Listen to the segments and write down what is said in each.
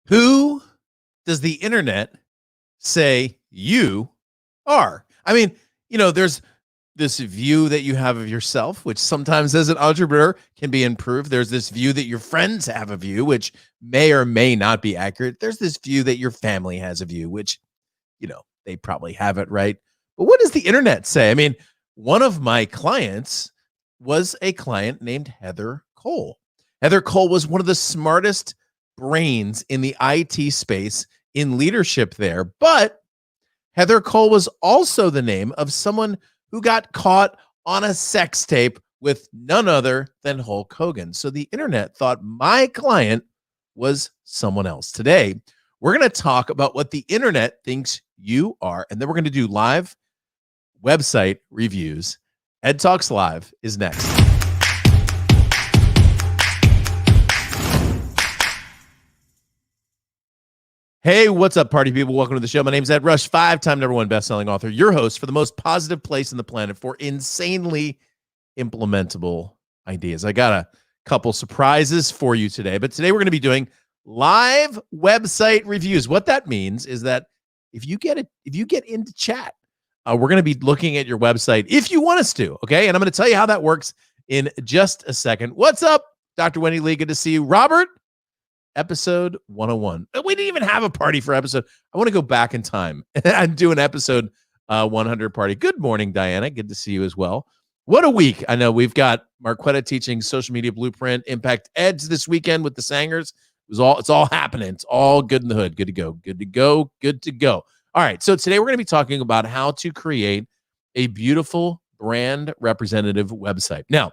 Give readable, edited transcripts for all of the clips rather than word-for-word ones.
Who does the internet say you are? I mean, there's this view that you have of yourself, which sometimes as an entrepreneur can be improved. There's this view that your friends have of you, which may or may not be accurate. There's this view that your family has of you, which, they probably have it right. But what does the internet say? I mean, one of my clients was a client named Heather Cole. Heather Cole was one of the smartest brains in the IT space in leadership there. But Heather Cole was also the name of someone who got caught on a sex tape with none other than Hulk Hogan. So the internet thought my client was someone else. Today, we're going to talk about what the internet thinks you are, and then we're going to do live website reviews. EdTalks Live is next. Hey, what's up, party people? Welcome to the show. My name's Ed Rush, 5-time #1 best-selling author, your host for the most positive place in the planet for insanely implementable ideas. I got a couple surprises for you today, but today we're going to be doing live website reviews. What that means is that if you get into chat, we're going to be looking at your website if you want us to, okay? And I'm going to tell you how that works in just a second. What's up, Dr. Wendy Lee? Good to see you. Robert, episode 101. We didn't even have a party for episode. I want to go back in time and do an episode 100 party. Good morning, Diana. Good to see you as well. What a week. I know we've got Marquetta teaching Social Media Blueprint, Impact Edge this weekend with the Sangers. It's all happening. It's all good in the hood. Good to go. Good to go. Good to go. All right. So today we're going to be talking about how to create a beautiful brand representative website. Now,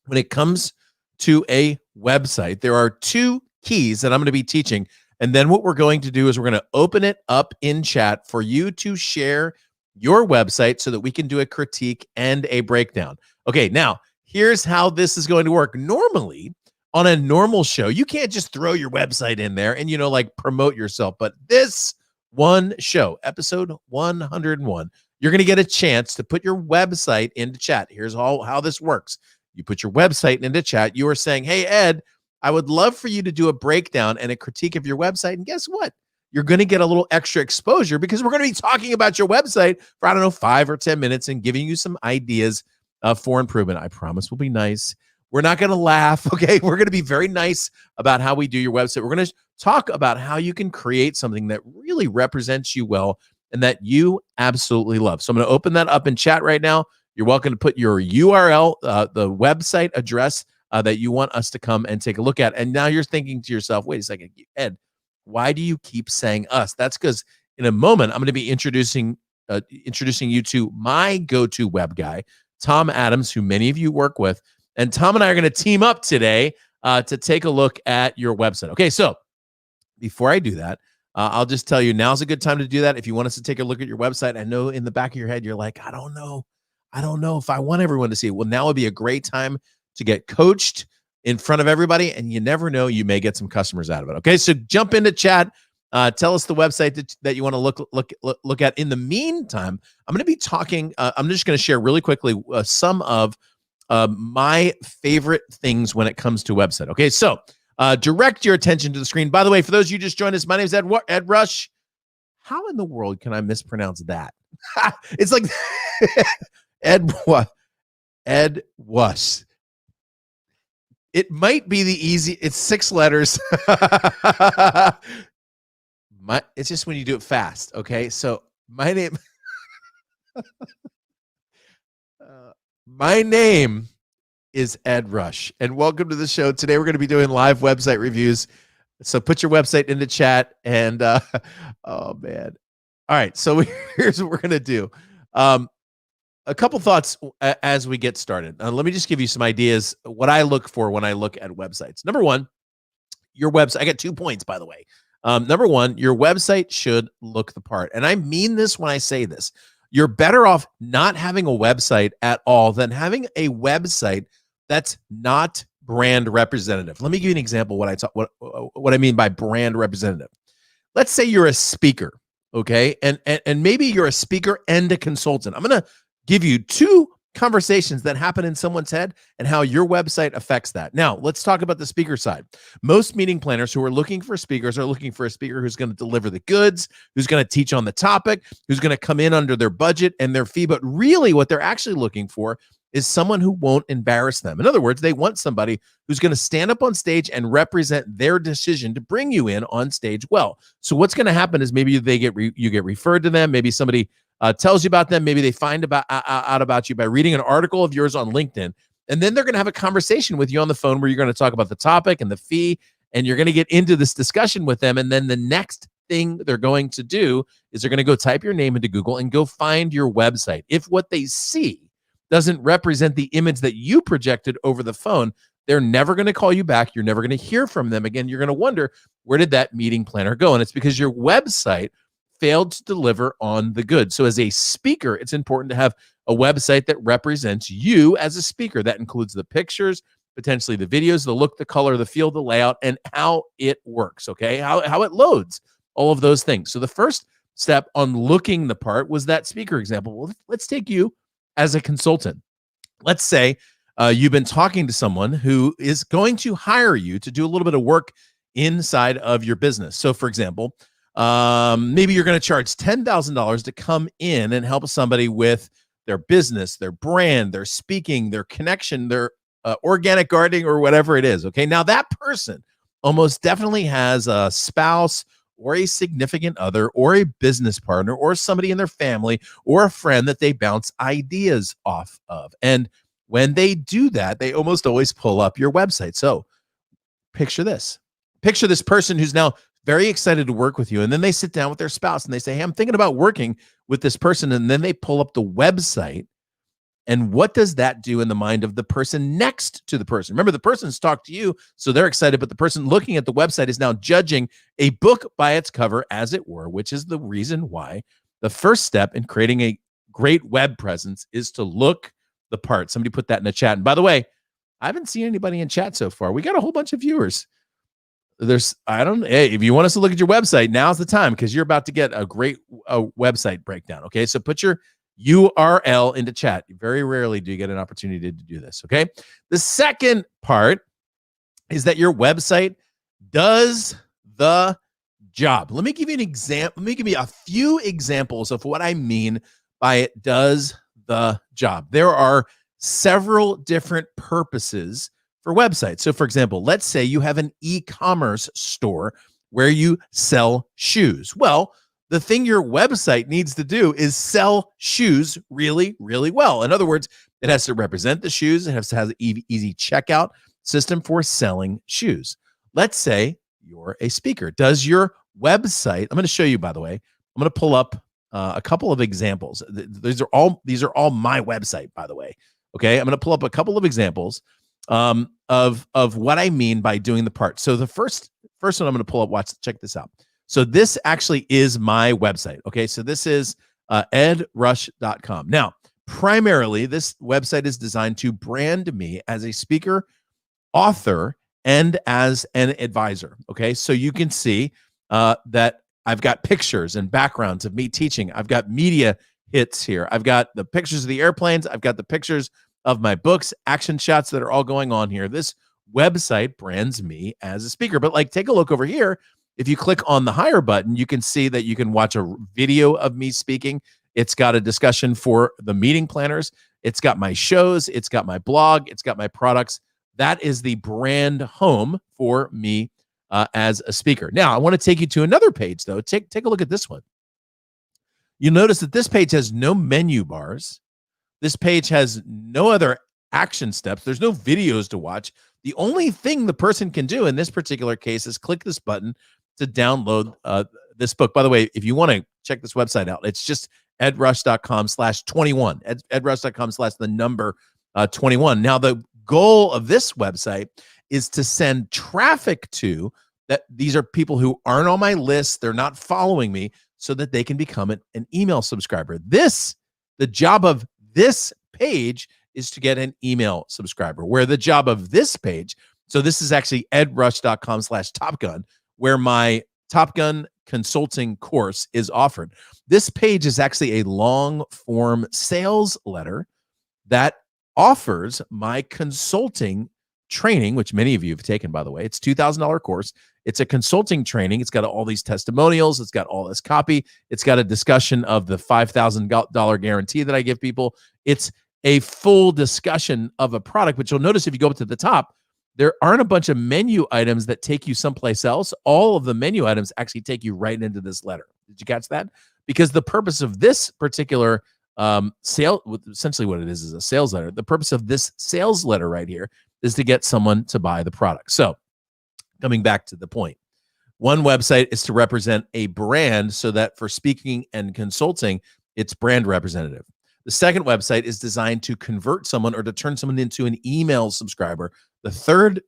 when it comes to a website, there are two keys that I'm going to be teaching. And then what we're going to do is we're going to open it up in chat for you to share your website so that we can do a critique and a breakdown. Okay, now here's how this is going to work. Normally, on a normal show, you can't just throw your website in there and, like promote yourself. But this one show, episode 101, you're going to get a chance to put your website into chat. Here's how this works. You put your website into chat. You are saying, hey, Ed, I would love for you to do a breakdown and a critique of your website. And guess what? You're going to get a little extra exposure because we're going to be talking about your website for, 5 or 10 minutes and giving you some ideas for improvement. I promise we'll be nice. We're not going to laugh, okay? We're going to be very nice about how we do your website. We're going to talk about how you can create something that really represents you well and that you absolutely love. So I'm going to open that up in chat right now. You're welcome to put your URL, the website address that you want us to come and take a look at. And now you're thinking to yourself, wait a second, Ed, why do you keep saying us? That's because in a moment, I'm going to be introducing you to my go-to web guy, Tom Adams, who many of you work with. And Tom and I are going to team up today to take a look at your website. Okay, so before I do that, I'll just tell you now's a good time to do that. If you want us to take a look at your website, I know in the back of your head, you're like, I don't know if I want everyone to see it. Well, now would be a great time to get coached in front of everybody, and you never know, you may get some customers out of it. Okay, so jump into chat. Tell us the website that you want to look at. In the meantime, I'm going to be talking. I'm just going to share really quickly some of my favorite things when it comes to website. Okay, so direct your attention to the screen. By the way, for those of you just joined us, my name is Ed Rush. How in the world can I mispronounce that? It's like Ed Wush. It might be the easy. It's 6 letters. It's just when you do it fast. Okay, so my name. My name is Ed Rush, and welcome to the show. Today we're going to be doing live website reviews. So put your website into chat, and oh man! All right, so here's what we're going to do. A couple thoughts as we get started. Let me just give you some ideas what I look for when I look at websites. Number one, your website. I got 2 points, by the way. Number one, your website should look the part. And I mean this when I say this. You're better off not having a website at all than having a website that's not brand representative. Let me give you an example what I mean by brand representative. Let's say you're a speaker, okay? And maybe you're a speaker and a consultant. I'm going to give you 2 conversations that happen in someone's head and how your website affects that. Now, let's talk about the speaker side. Most meeting planners who are looking for speakers are looking for a speaker who's going to deliver the goods, who's going to teach on the topic, who's going to come in under their budget and their fee. But really, what they're actually looking for is someone who won't embarrass them. In other words, they want somebody who's going to stand up on stage and represent their decision to bring you in on stage well. So what's going to happen is maybe you get referred to them. Maybe somebody tells you about them. Maybe they find out about you by reading an article of yours on LinkedIn. And then they're going to have a conversation with you on the phone where you're going to talk about the topic and the fee, and you're going to get into this discussion with them. And then the next thing they're going to do is they're going to go type your name into Google and go find your website. If what they see doesn't represent the image that you projected over the phone, they're never going to call you back. You're never going to hear from them again. You're going to wonder, where did that meeting planner go? And it's because your website failed to deliver on the goods. So as a speaker, it's important to have a website that represents you as a speaker. That includes the pictures, potentially the videos, the look, the color, the feel, the layout, and how it works, okay? How it loads, all of those things. So the first step on looking the part was that speaker example. Well, let's take you as a consultant. Let's say you've been talking to someone who is going to hire you to do a little bit of work inside of your business. So for example, maybe you're going to charge $10,000 to come in and help somebody with their business, their brand, their speaking, their connection, their organic gardening, or whatever it is. Okay. Now that person almost definitely has a spouse or a significant other or a business partner or somebody in their family or a friend that they bounce ideas off of. And when they do that, they almost always pull up your website. So picture this. Picture this person who's now very excited to work with you. And then they sit down with their spouse and they say, hey, I'm thinking about working with this person. And then they pull up the website. And what does that do in the mind of the person next to the person? Remember, the person's talked to you, so they're excited, but the person looking at the website is now judging a book by its cover, as it were, which is the reason why the first step in creating a great web presence is to look the part. Somebody put that in the chat. And by the way, I haven't seen anybody in chat so far. We got a whole bunch of viewers. Hey, if you want us to look at your website, now's the time, because you're about to get a great website breakdown. Okay, so put your URL into chat. Very rarely do you get an opportunity to do this. Okay. The second part is that your website does the job. Let me give you an example. Let me give you a few examples of what I mean by it does the job. There are several different purposes for websites. So for example, let's say you have an e-commerce store where you sell shoes. Well, the thing your website needs to do is sell shoes really, really well. In other words, it has to represent the shoes. It has to have an easy checkout system for selling shoes. Let's say you're a speaker. Does your website, I'm going to show you, by the way, I'm going to pull up a couple of examples. These are all my website, by the way. Okay. I'm going to pull up a couple of examples of what I mean by doing the part. So the first one I'm going to pull up, check this out. So this actually is my website. Okay, so this is edrush.com. Now, primarily, this website is designed to brand me as a speaker, author, and as an advisor. Okay, so you can see that I've got pictures and backgrounds of me teaching. I've got media hits here. I've got the pictures of the airplanes. I've got the pictures of my books, action shots that are all going on here. This website brands me as a speaker. But like, take a look over here. If you click on the higher button, you can see that you can watch a video of me speaking. It's got a discussion for the meeting planners. It's got my shows. It's got my blog. It's got my products. That is the brand home for me as a speaker. Now, I want to take you to another page, though. Take a look at this one. You'll notice that this page has no menu bars. This page has no other action steps. There's no videos to watch. The only thing the person can do in this particular case is click this button to download this book. By the way, if you want to check this website out, it's just edrush.com/21. edrush.com/21. Now, the goal of this website is to send traffic to that. These are people who aren't on my list. They're not following me, so that they can become an email subscriber. The job of this page is to get an email subscriber, where the job of this page, so this is actually edrush.com/topgun, where my Top Gun consulting course is offered. This page is actually a long form sales letter that offers my consulting training, which many of you have taken, by the way. It's $2,000 course. It's a consulting training. It's got all these testimonials. It's got all this copy. It's got a discussion of the $5,000 guarantee that I give people. It's a full discussion of a product, but you'll notice if you go up to the top, there aren't a bunch of menu items that take you someplace else. All of the menu items actually take you right into this letter. Did you catch that? Because the purpose of this particular sale, essentially what it is a sales letter. The purpose of this sales letter right here is to get someone to buy the product. So coming back to the point, one website is to represent a brand so that for speaking and consulting, it's brand representative. The second website is designed to convert someone or to turn someone into an email subscriber. The third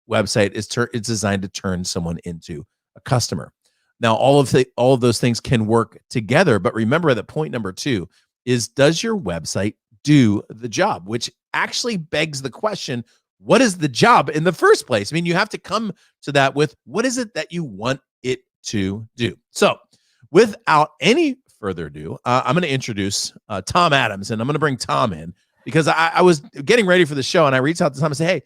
website is designed to turn someone into a customer. Now, all of those things can work together, but remember that point number 2 is, does your website do the job? Which actually begs the question, what is the job in the first place? I mean, you have to come to that with, what is it that you want it to do? So without any further ado, I'm going to introduce Tom Adams, and I'm going to bring Tom in because I was getting ready for the show, and I reached out to Tom and said, hey,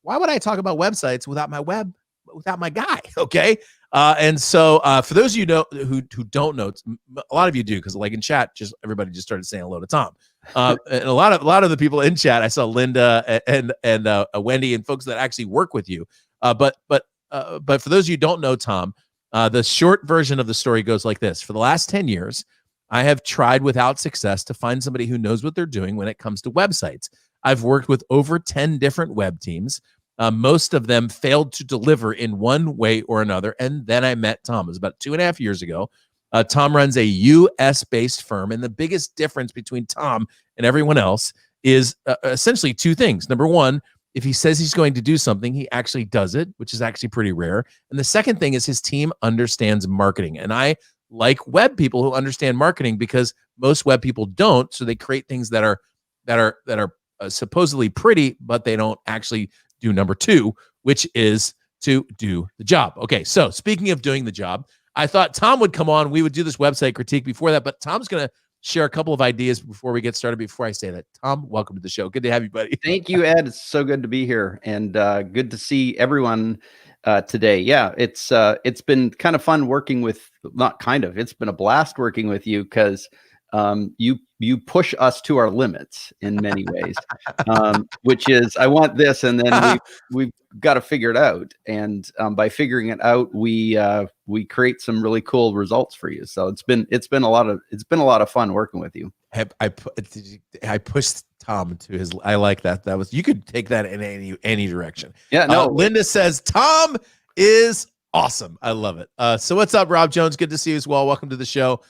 why would I talk about websites without my guy? Okay. And so for those of you who don't know, a lot of you do, because like in chat, everybody just started saying hello to Tom. And a lot of the people in chat, I saw Linda and Wendy and folks that actually work with you. But for those of you who don't know Tom, the short version of the story goes like this. For the last 10 years, I have tried without success to find somebody who knows what they're doing when it comes to websites. I've worked with over 10 different web teams. Most of them failed to deliver in one way or another. And then I met Tom. It was about 2.5 years ago. Tom runs a US-based firm. And the biggest difference between Tom and everyone else is essentially 2 things. Number 1, if he says he's going to do something, he actually does it, which is actually pretty rare. And the second thing is his team understands marketing. And I like web people who understand marketing because most web people don't. So they create things that are supposedly pretty, but they don't actually do number 2, which is to do the job. Okay, so speaking of doing the job, I thought Tom would come on. We would do this website critique before that, but Tom's going to share a couple of ideas before we get started. Before I say that, Tom, welcome to the show. Good to have you, buddy. Thank you, Ed. It's so good to be here, and good to see everyone today. Yeah, it's been kind of fun working with, not kind of, it's been a blast working with you because you push us to our limits in many ways, which is, I want this, and then we've got to figure it out. And by figuring it out, we create some really cool results for you. So it's been a lot of fun working with you. I pushed Tom to his. I like that. That was, you could take that in any direction. Yeah. No. Linda says Tom is awesome. I love it. So what's up, Rob Jones? Good to see you as well. Welcome to the show.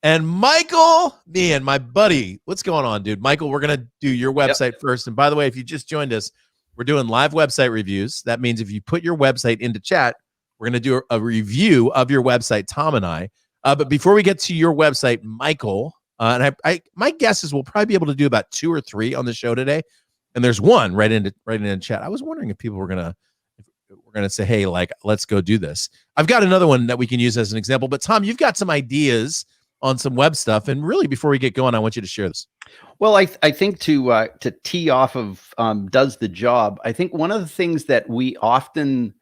And Michael, man, my buddy, what's going on, dude? Michael, we're going to do your website first. And by the way, if you just joined us, we're doing live website reviews. That means if you put your website into chat, we're going to do a review of your website, Tom and I. But before we get to your website, Michael, and my guess is we'll probably be able to do about 2 or 3 on the show today. And there's one right in chat. I was wondering if people were going to say, hey, like, let's go do this. I've got another one that we can use as an example. But Tom, you've got some ideas on some web stuff. And really, before we get going, I want you to share this. Well, I think to tee off of does the job, I think one of the things that we often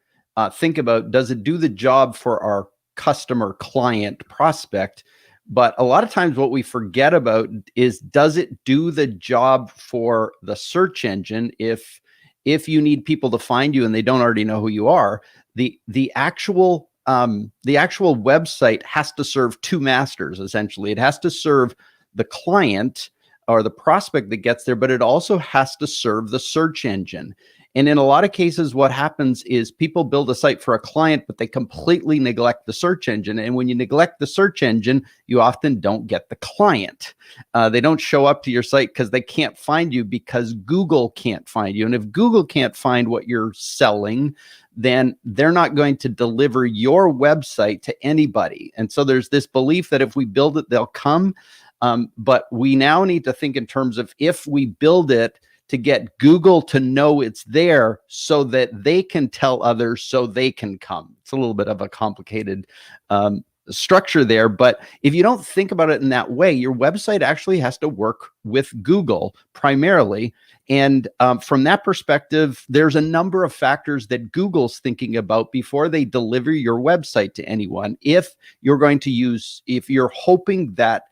think about, does it do the job for our customer, client, prospect? But a lot of times what we forget about is, does it do the job for the search engine? If you need people to find you and they don't already know who you are, the actual website has to serve 2 masters, essentially. It has to serve the client or the prospect that gets there, but it also has to serve the search engine. And in a lot of cases, what happens is people build a site for a client, but they completely neglect the search engine. And when you neglect the search engine, you often don't get the client. They don't show up to your site because they can't find you, because Google can't find you. And if Google can't find what you're selling, then they're not going to deliver your website to anybody. And so there's this belief that if we build it, they'll come. But we now need to think in terms of, if we build it to get Google to know it's there so that they can tell others so they can come. It's a little bit of a complicated structure there. But if you don't think about it in that way, your website actually has to work with Google primarily. And from that perspective, there's a number of factors that Google's thinking about before they deliver your website to anyone. If you're hoping that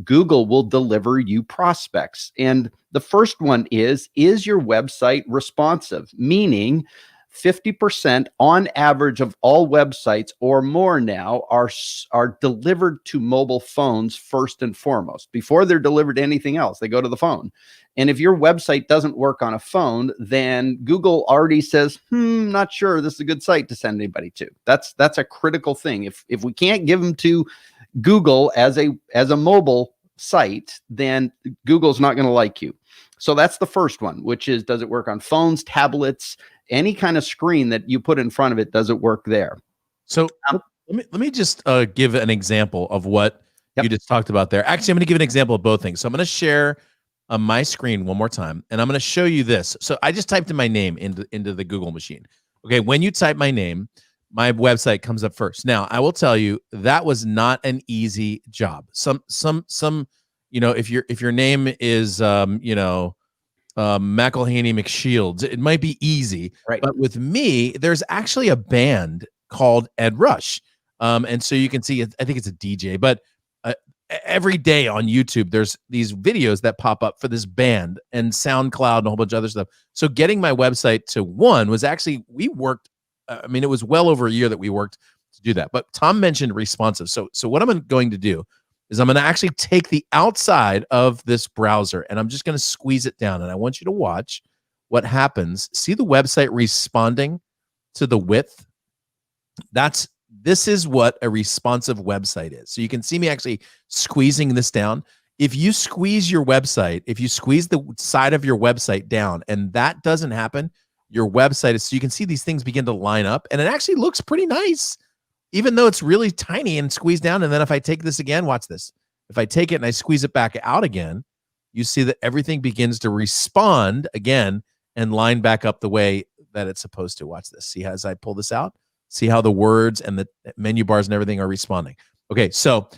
Google will deliver you prospects. And the first one is your website responsive? Meaning 50% on average of all websites or more now are delivered to mobile phones first and foremost. Before they're delivered to anything else, they go to the phone. And if your website doesn't work on a phone, then Google already says, not sure this is a good site to send anybody to. That's a critical thing. If we can't give them to Google as a mobile site, then Google's not going to like you. So that's the first one, which is, does it work on phones, tablets, any kind of screen that you put in front of it? Does it work there? So let me just give an example of what you just talked about there. Actually, I'm going to give an example of both things. So I'm going to share my screen one more time, and I'm going to show you this. So I just typed in my name into the Google machine. Okay, when you type my name, my website comes up first. Now, I will tell you that was not an easy job. Some, if your name is, McElhaney McShields, it might be easy. Right. But with me, there's actually a band called Ed Rush. And so you can see, I think it's a DJ, but every day on YouTube, there's these videos that pop up for this band and SoundCloud and a whole bunch of other stuff. So getting my website to one was actually, we worked, it was well over a year that we worked to do that. But Tom mentioned responsive. So what I'm going to do is I'm going to actually take the outside of this browser and I'm just going to squeeze it down. And I want you to watch what happens. See the website responding to the width? This is what a responsive website is. So you can see me actually squeezing this down. If you squeeze your website, if you squeeze the side of your website down and that doesn't happen, your website is, so you can see these things begin to line up and it actually looks pretty nice, even though it's really tiny and squeezed down. And then if I take this again, watch this. If I take it and I squeeze it back out again, you see that everything begins to respond again and line back up the way that it's supposed to. Watch this. See how, as I pull this out, see how the words and the menu bars and everything are responding. Okay, so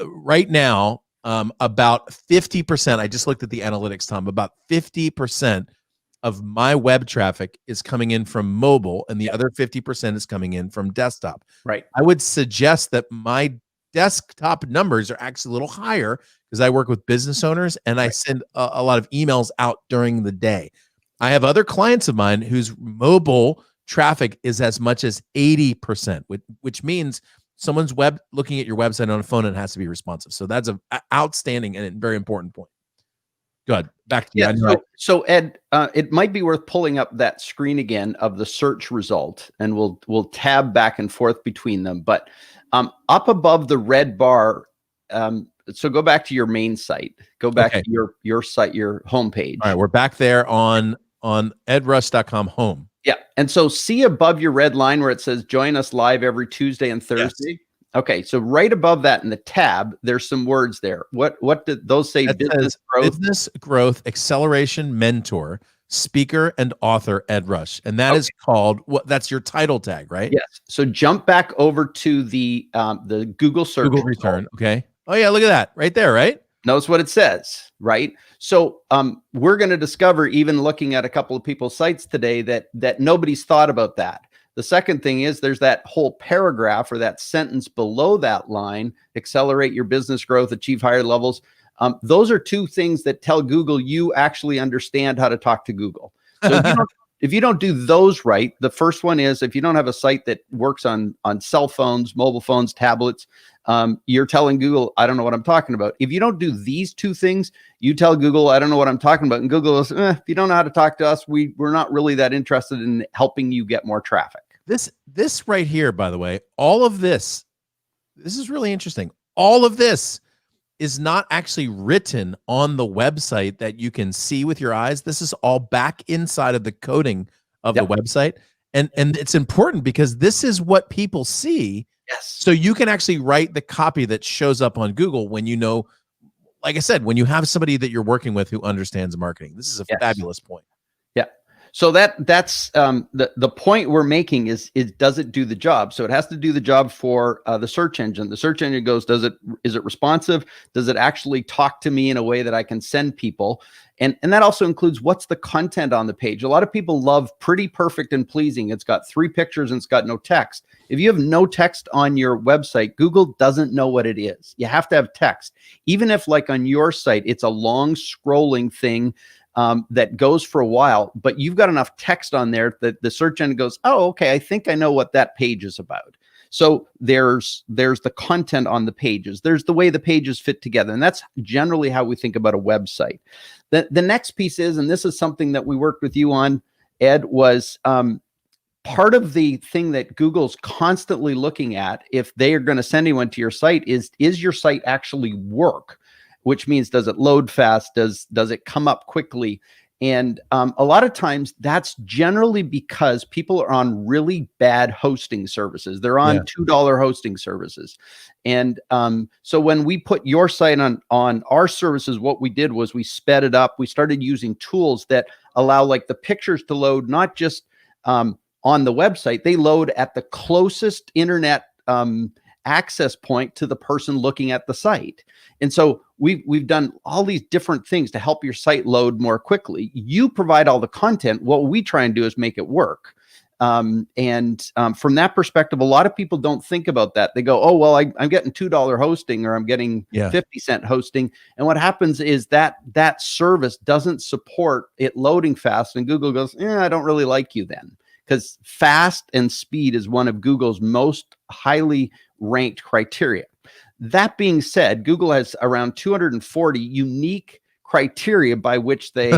right now, about 50%, I just looked at the analytics, Tom, about 50% of my web traffic is coming in from mobile and the other 50% is coming in from desktop. Right. I would suggest that my desktop numbers are actually a little higher because I work with business owners and I send a lot of emails out during the day. I have other clients of mine whose mobile traffic is as much as 80%, which means someone's looking at your website on a phone and it has to be responsive. So that's an outstanding and very important point. Go ahead. Back to you. So Ed, it might be worth pulling up that screen again of the search result, and we'll tab back and forth between them. But up above the red bar, so go back to your main site. Go back to your site, your homepage. All right, we're back there on edrush.com home. Yeah, and so see above your red line where it says join us live every Tuesday and Thursday. Yes. Okay, so right above that in the tab, there's some words there. What did those say? Business growth acceleration mentor, speaker and author Ed Rush, and that is called that's your title tag, right? Yes. So jump back over to the Google search. Google return. Okay. Oh yeah, look at that right there. Right. Notice what it says, right? So we're going to discover, even looking at a couple of people's sites today, that nobody's thought about that. The second thing is there's that whole paragraph or that sentence below that line: accelerate your business growth, achieve higher levels. Those are two things that tell Google you actually understand how to talk to Google. So if you don't do those right, the first one is, if you don't have a site that works on cell phones, mobile phones, tablets, you're telling Google, I don't know what I'm talking about. If you don't do these two things, you tell Google, I don't know what I'm talking about. And Google goes, if you don't know how to talk to us, we're not really that interested in helping you get more traffic. This right here, by the way, all of this is really interesting. All of this is not actually written on the website that you can see with your eyes. This is all back inside of the coding of the website. And it's important because this is what people see. Yes. So you can actually write the copy that shows up on Google when you know, like I said, when you have somebody that you're working with who understands marketing. This is a fabulous point. Yeah. So that's the point we're making is does it do the job? So it has to do the job for the search engine. The search engine goes, is it responsive? Does it actually talk to me in a way that I can send people? And that also includes what's the content on the page. A lot of people love pretty, perfect, and pleasing. It's got 3 pictures and it's got no text. If you have no text on your website, Google doesn't know what it is. You have to have text. Even if, like on your site, it's a long scrolling thing that goes for a while, but you've got enough text on there that the search engine goes, oh, okay, I think I know what that page is about. So there's the content on the pages. There's the way the pages fit together. And that's generally how we think about a website. The next piece is, and this is something that we worked with you on, Ed, was part of the thing that Google's constantly looking at if they are going to send anyone to your site is your site actually work? Which means, does it load fast? Does it come up quickly? And a lot of times that's generally because people are on really bad hosting services. They're on $2 hosting services. And so when we put your site on our services, what we did was we sped it up. We started using tools that allow like the pictures to load, not just on the website, they load at the closest internet access point to the person looking at the site. And so we've done all these different things to help your site load more quickly. You provide all the content. What we try and do is make it work. From that perspective, a lot of people don't think about that. They go, oh, well, I'm getting $2 hosting, or I'm getting 50-cent hosting. And what happens is that service doesn't support it loading fast. And Google goes, I don't really like you then. Because fast and speed is one of Google's most highly ranked criteria. That being said, Google has around 240 unique criteria by which they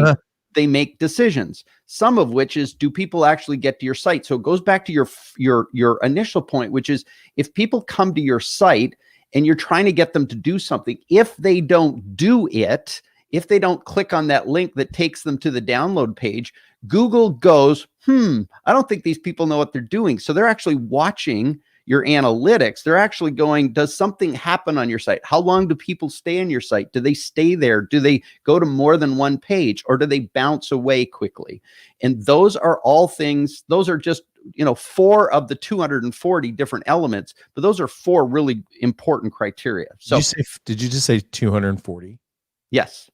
make decisions. Some of which is, do people actually get to your site? So it goes back to your initial point, which is, if people come to your site and you're trying to get them to do something, if they don't do it, if they don't click on that link that takes them to the download page, Google goes, I don't think these people know what they're doing. So they're actually watching your analytics. They're actually going, does something happen on your site? How long do people stay on your site? Do they stay there? Do they go to more than one page, or do they bounce away quickly? And those are all things, those are just, 4 of the 240 different elements, but those are 4 really important criteria. So did you just say 240? Yes.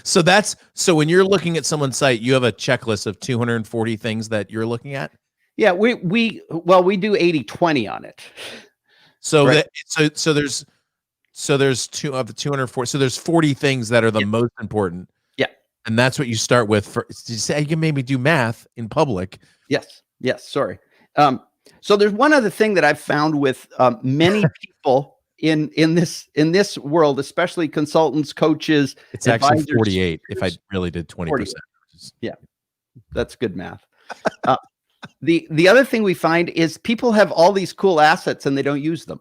So when you're looking at someone's site, you have a checklist of 240 things that you're looking at. Yeah, we do 80-20 on it. So right. there's 2 of the 240. So there's 40 things that are the most important. Yeah. And that's what you start with. Did you say you made me do math in public? Yes. Sorry. So there's one other thing that I've found with many people in this world, especially consultants, coaches. It's actually 48 if I really did 20%. Yeah, that's good math. The other thing we find is people have all these cool assets and they don't use them.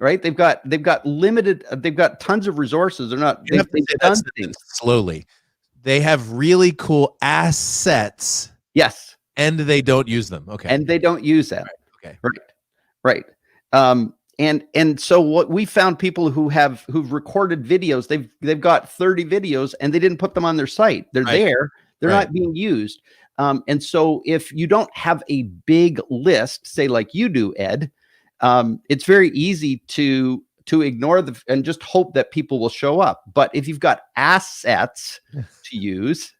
Right? They've got limited. They've got tons of resources. They're not. They've done things slowly. They have really cool assets. Yes. And they don't use them. Okay. And they don't use that. Right. Okay. Right. And so what we found, people who've recorded videos, they've got 30 videos and they didn't put them on their site. They're there. They're not being used. And so if you don't have a big list, say like you do, Ed, it's very easy to ignore and just hope that people will show up. But if you've got assets to use,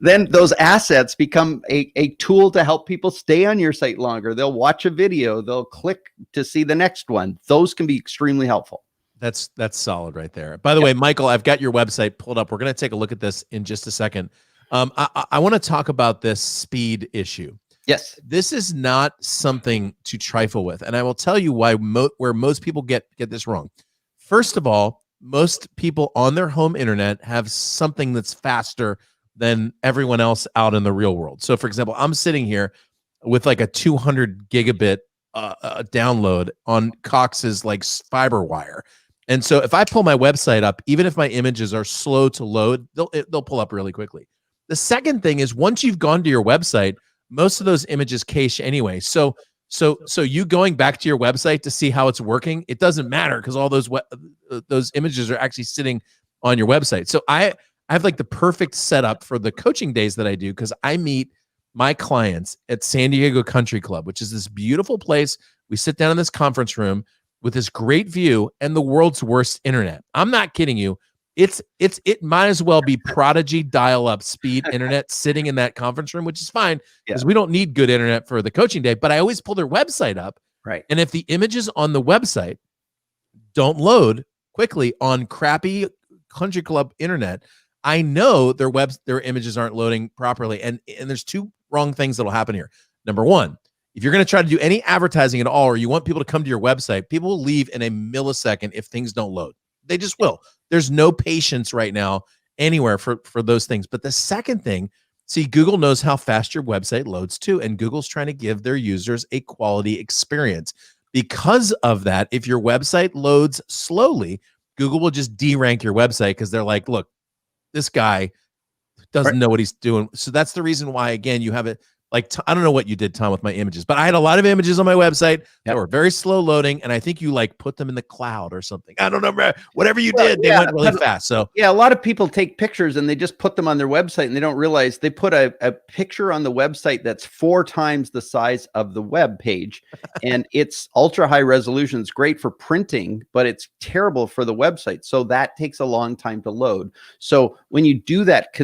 then those assets become a tool to help people stay on your site longer. They'll watch a video, they'll click to see the next one. Those can be extremely helpful. That's solid right there. By the way, Michael, I've got your website pulled up. We're going to take a look at this in just a second. I want to talk about this speed issue. Yes. This is not something to trifle with. And I will tell you why where most people get this wrong. First of all, most people on their home internet have something that's faster than everyone else out in the real world. So for example, I'm sitting here with like a 200 gigabit download on Cox's like fiber wire. And so if I pull my website up, even if my images are slow to load, they'll pull up really quickly. The second thing is, once you've gone to your website, most of those images cache anyway. So you going back to your website to see how it's working, it doesn't matter because all those images are actually sitting on your website. So I I have like the perfect setup for the coaching days that I do, because I meet my clients at San Diego Country Club, which is this beautiful place. We sit down in this conference room with this great view and the world's worst internet. I'm not kidding you. It might as well be Prodigy dial-up speed internet sitting in that conference room, which is fine because we don't need good internet for the coaching day. But I always pull their website up, Right. and if the images on the website don't load quickly on crappy country club internet, I know their images aren't loading properly. And there's two wrong things that'll happen here. Number one, if you're going to try to do any advertising at all, or you want people to come to your website, people will leave in a millisecond if things don't load. They just will. There's no patience right now anywhere for those things. But the second thing, see, Google knows how fast your website loads too, and Google's trying to give their users a quality experience. Because of that, if your website loads slowly, Google will just derank your website because they're like, look, this guy doesn't know what he's doing. So that's the reason why, again, you have it. Like, I don't know what you did, Tom, with my images, but I had a lot of images on my website that were very slow loading, and I think you like put them in the cloud or something. I don't know. Whatever you did, they went really fast. So yeah, a lot of people take pictures and they just put them on their website, and they don't realize they put a picture on the website that's 4 times the size of the web page, and it's ultra high resolution. It's great for printing, but it's terrible for the website. So that takes a long time to load. So when you do that,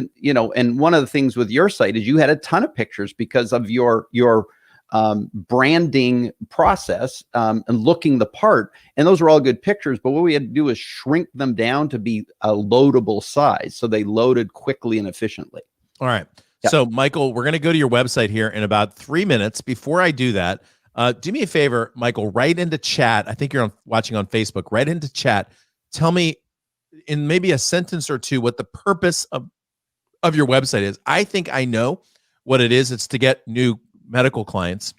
and one of the things with your site is you had a ton of pictures because of your branding process and looking the part, and those were all good pictures, but what we had to do is shrink them down to be a loadable size, so they loaded quickly and efficiently. All right. So Michael, we're going to go to your website here in about 3 minutes. Before I do that, do me a favor, Michael, write into chat. I think you're watching on Facebook. Write into chat. Tell me in maybe a sentence or two what the purpose of your website is. I think I know what it is. It's to get new medical clients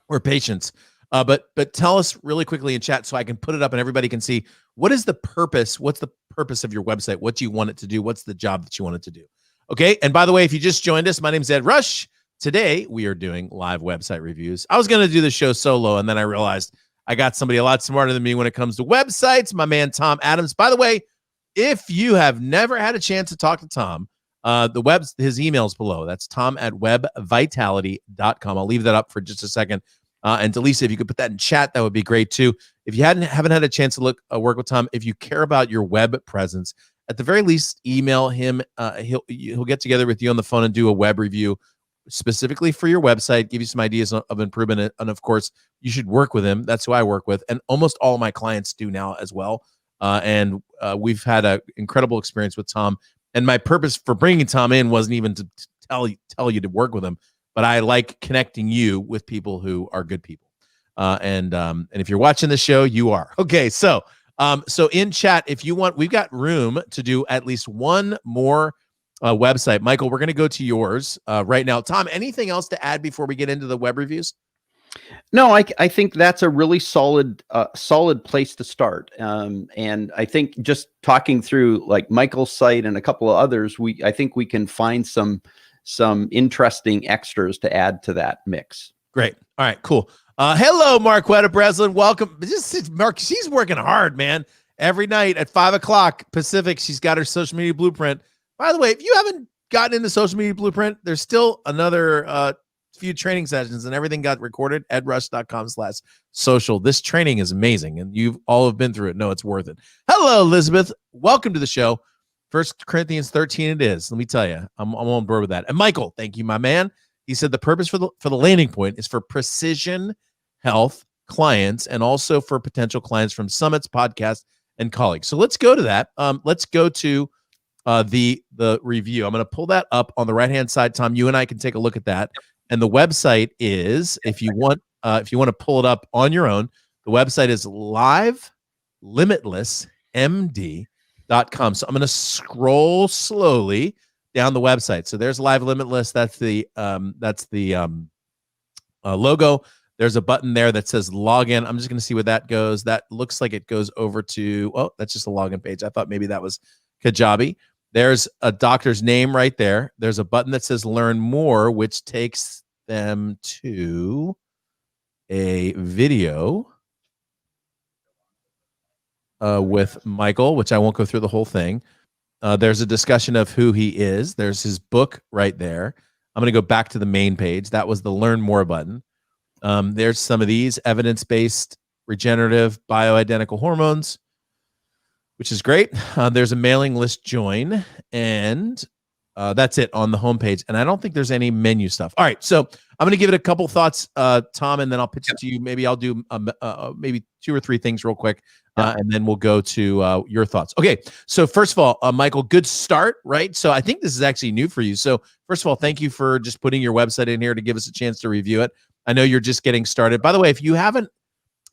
or patients. But tell us really quickly in chat so I can put it up and everybody can see what is the purpose. What's the purpose of your website? What do you want it to do? What's the job that you want it to do? Okay. And by the way, if you just joined us, my name is Ed Rush. Today we are doing live website reviews. I was going to do the show solo, and then I realized I got somebody a lot smarter than me when it comes to websites, my man Tom Adams. By the way, if you have never had a chance to talk to Tom, his email's below. That's tom@webvitality.com. I'll leave that up for just a second. And Delisa, if you could put that in chat, that would be great too. If you haven't had a chance to work with Tom, if you care about your web presence, at the very least, email him. He'll get together with you on the phone and do a web review specifically for your website, give you some ideas of improvement. And of course, you should work with him. That's who I work with. And almost all of my clients do now as well. And we've had an incredible experience with Tom. And my purpose for bringing Tom in wasn't even to tell you to work with him, but I like connecting you with people who are good people. And if you're watching the show, you are. Okay, so in chat, if you want, we've got room to do at least one more website. Michael, we're going to go to yours right now. Tom, anything else to add before we get into the web reviews? No, I think that's a really solid place to start. And I think just talking through like Michael's site and a couple of others, I think we can find some interesting extras to add to that mix. Great. All right, cool. Hello, Marquetta Breslin. Welcome. Mark, she's working hard, man. Every night at 5:00 Pacific, she's got her social media blueprint. By the way, if you haven't gotten into social media blueprint, there's still another few training sessions, and everything got recorded at edrush.com/social. This training is amazing, and you've all have been through it. No, it's worth it. Hello, Elizabeth. Welcome to the show. 1 Corinthians 13 it is. Let me tell you, I'm on board with that. And Michael, thank you, my man. He said the purpose for the landing point is for precision health clients and also for potential clients from summits, podcasts, and colleagues. So let's go to that. Let's go to the review. I'm going to pull that up on the right-hand side. Tom, you and I can take a look at that. And the website is, if you want to pull it up on your own, the website is livelimitlessmd.com. So I'm going to scroll slowly down the website. So there's Live Limitless. That's the logo. There's a button there that says login. I'm just going to see where that goes. That looks like it goes over to, that's just a login page. I thought maybe that was Kajabi. There's a doctor's name right there. There's a button that says learn more, which takes them to a video with Michael, which I won't go through the whole thing. There's a discussion of who he is. There's his book right there. I'm going to go back to the main page. That was the Learn More button. There's some of these evidence-based regenerative bioidentical hormones, which is great. There's a mailing list join, and that's it on the homepage. And I don't think there's any menu stuff. All right, so I'm going to give it a couple thoughts, Tom, and then I'll pitch it to you. Maybe I'll do maybe 2 or 3 things real quick, and then we'll go to your thoughts. Okay, so first of all, Michael, good start, right? So I think this is actually new for you. So first of all, thank you for just putting your website in here to give us a chance to review it. I know you're just getting started. By the way, if you haven't,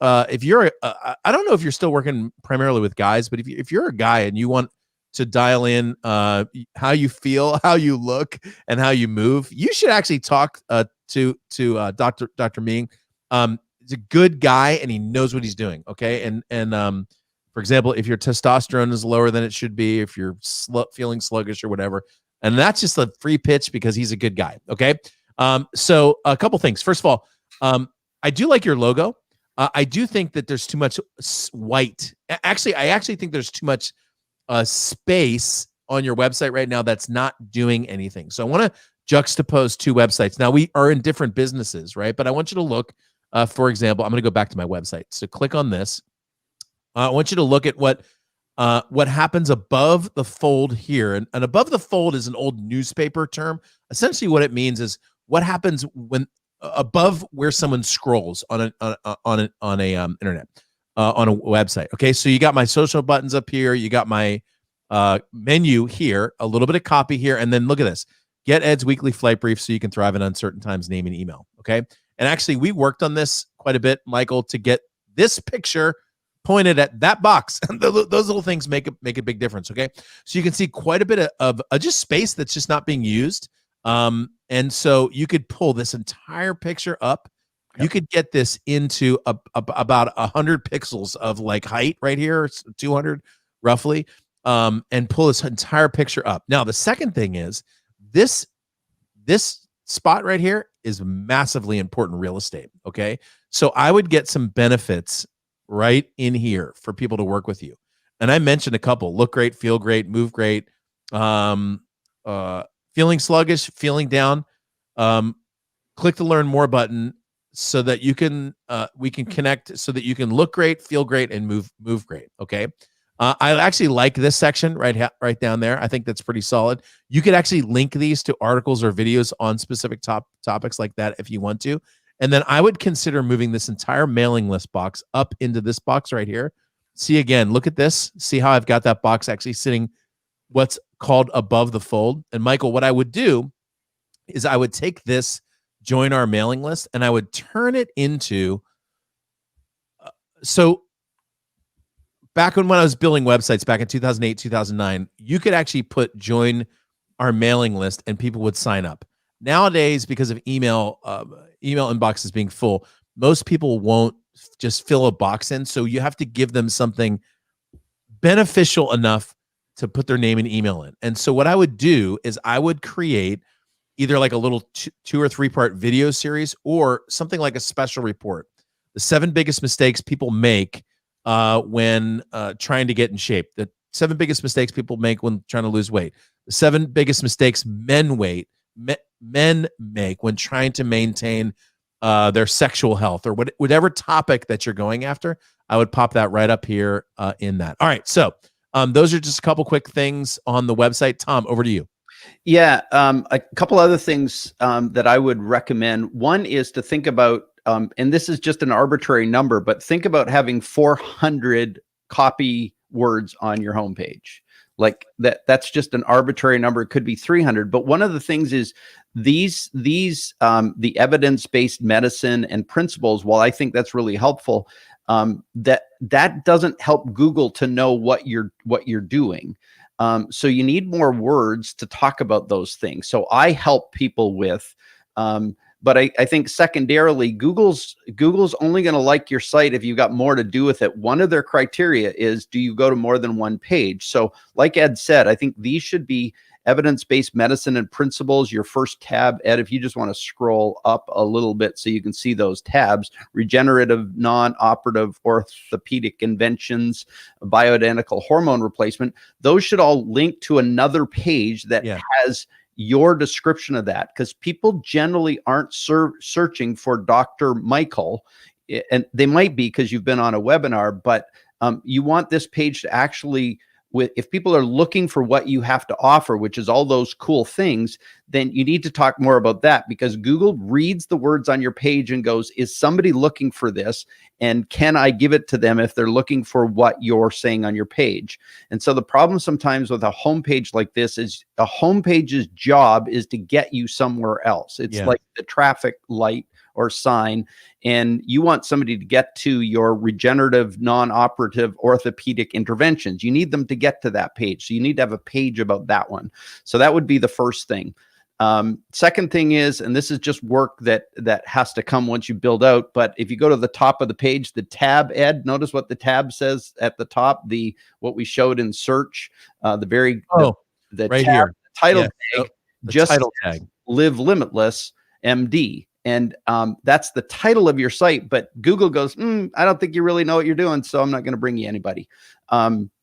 if you're, I don't know if you're still working primarily with guys, but if you're a guy and you want to dial in how you feel, how you look, and how you move, you should actually talk to Dr. Ming. He's a good guy and he knows what he's doing. Okay, and for example, if your testosterone is lower than it should be, if you're feeling sluggish or whatever, and that's just a free pitch because he's a good guy. Okay. So a couple things. First of all, I do like your logo. I do think that there's too much white. Actually, I actually think there's too much space on your website right now that's not doing anything. So I want to juxtapose 2 websites. Now, we are in different businesses, right? But I want you to look, for example, I'm going to go back to my website. So click on this. I want you to look at what happens above the fold here. And above the fold is an old newspaper term. Essentially what it means is what happens when above where someone scrolls on a internet, on a website. Okay, so you got my social buttons up here, you got my menu here, a little bit of copy here, and then look at this: get Ed's weekly flight brief so you can thrive in uncertain times. Name and email. Okay, and actually we worked on this quite a bit, Michael, to get this picture pointed at that box. Those little things make a big difference. Okay, so you can see quite a bit of just space that's just not being used. And so you could pull this entire picture up. Yep. You could get this into about 100 pixels of like height right here, 200 roughly, and pull this entire picture up. Now, the second thing is this spot right here is massively important real estate. Okay, so I would get some benefits right in here for people to work with you. And I mentioned a couple: look great, feel great, move great, feeling sluggish, feeling down. Click the Learn More button so that you can we can connect, so that you can look great, feel great, and move great. Okay. I actually like this section right down there. I think that's pretty solid. You could actually link these to articles or videos on specific topics like that if you want to. And then I would consider moving this entire mailing list box up into this box right here. See, again, look at this. See how I've got that box actually sitting what's called above the fold. And Michael, what I would do is I would take this join our mailing list and I would turn it into, so back when I was building websites back in 2008, 2009, you could actually put join our mailing list and people would sign up. Nowadays, because of email inboxes being full, most people won't just fill a box in. So you have to give them something beneficial enough to put their name and email in. And so what I would do is I would create either like a little 2 or 3 part video series or something like a special report. The 7 biggest mistakes people make when trying to get in shape. The 7 biggest mistakes people make when trying to lose weight. The 7 biggest mistakes men make when trying to maintain their sexual health, or whatever topic that you're going after. I would pop that right up here in that. All right, so those are just a couple quick things on the website. Tom, over to you. Yeah, a couple other things that I would recommend. One is to think about, and this is just an arbitrary number, but think about having 400 copy words on your homepage. Like that's just an arbitrary number. It could be 300. But one of the things is the evidence-based medicine and principles, while I think that's really helpful, that doesn't help Google to know what you're doing. So you need more words to talk about those things. So I help people with, but I think secondarily, Google's only going to like your site if you've got more to do with it. One of their criteria is, do you go to more than one page? So like Ed said, I think these should be evidence-based medicine and principles, your first tab. Ed, if you just want to scroll up a little bit so you can see those tabs, regenerative, non-operative orthopedic inventions, bioidentical hormone replacement, those should all link to another page that has your description of that, because people generally aren't searching for Dr. Michael, and they might be because you've been on a webinar, but you want this page to actually, if people are looking for what you have to offer, which is all those cool things, then you need to talk more about that, because Google reads the words on your page and goes, is somebody looking for this? And can I give it to them if they're looking for what you're saying on your page? And so the problem sometimes with a homepage like this is a homepage's job is to get you somewhere else. It's like the traffic light or sign, and you want somebody to get to your regenerative, non-operative orthopedic interventions. You need them to get to that page. So you need to have a page about that one. So that would be the first thing. Second thing is, and this is just work that has to come once you build out, but if you go to the top of the page, the tab, Ed, notice what the tab says at the top, what we showed in search, the right tab, here, title tag, just title tag, Live Limitless MD. And that's the title of your site, but Google goes, I don't think you really know what you're doing, so I'm not going to bring you anybody.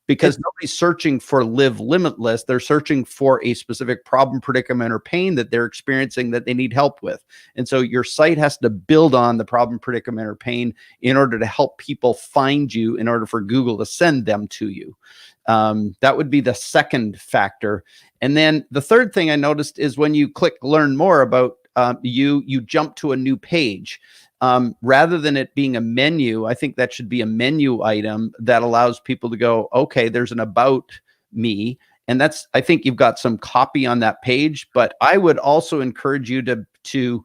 Because nobody's searching for Live Limitless. They're searching for a specific problem, predicament, or pain that they're experiencing that they need help with. And so your site has to build on the problem, predicament, or pain in order to help people find you, in order for Google to send them to you. That would be the second factor. And then the third thing I noticed is when you click learn more about you jump to a new page. Rather than it being a menu, I think that should be a menu item that allows people to go, okay, there's an about me. And I think you've got some copy on that page, but I would also encourage you to